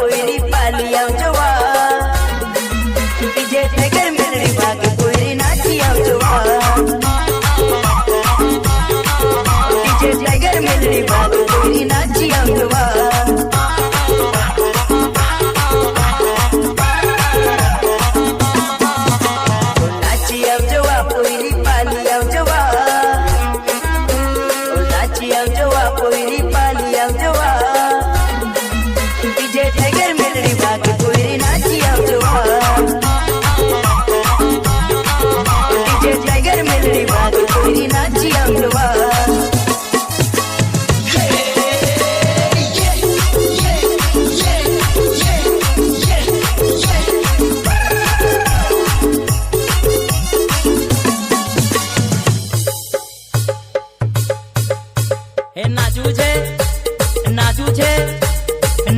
पोयरी पाली आवजो DJ tiger melody वागे पोयरी नाची आवजो DJ tiger melody वागे पोयरी नाची आवजो नाची आवजो पोयरी पाली आवजो नाची आवजो पोयरी पाली आवजो डीजे टाइगर मेलडी वागे पोयरी नाची आवजो डीजे टाइगर मेलडी वागे पोयरी नाची आवजो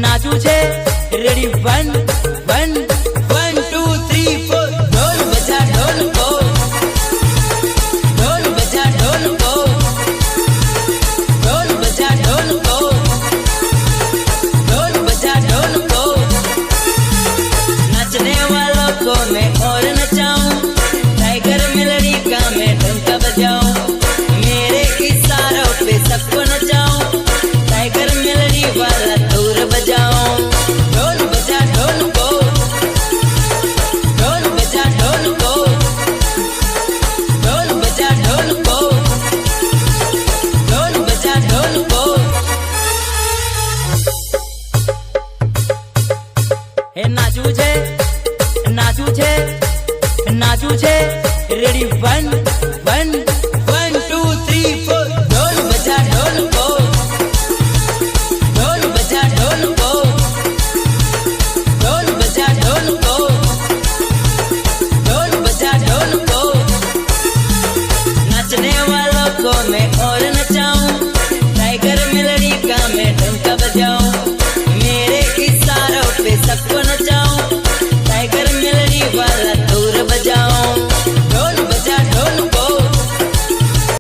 नाचू छे रेडी 1 1 1 2 3 4 ढोल बजा ढोल को ढोल बजा ढोल को ढोल बजा ढोल को ढोल बजा ढोल को नाचने वालों को मैं और नचाऊं टाइगर मेलडी का मैं डंका बजाऊं मेरे इशारों पे सबको नचाऊं टाइगर मेलडी वाला दूर बजाऊं ढोल बजा ढोल को ढोल बजा ढोल को ढोल बजा ढोल को ढोल बजा ढोल को हे नाचू छे रेडी 1 1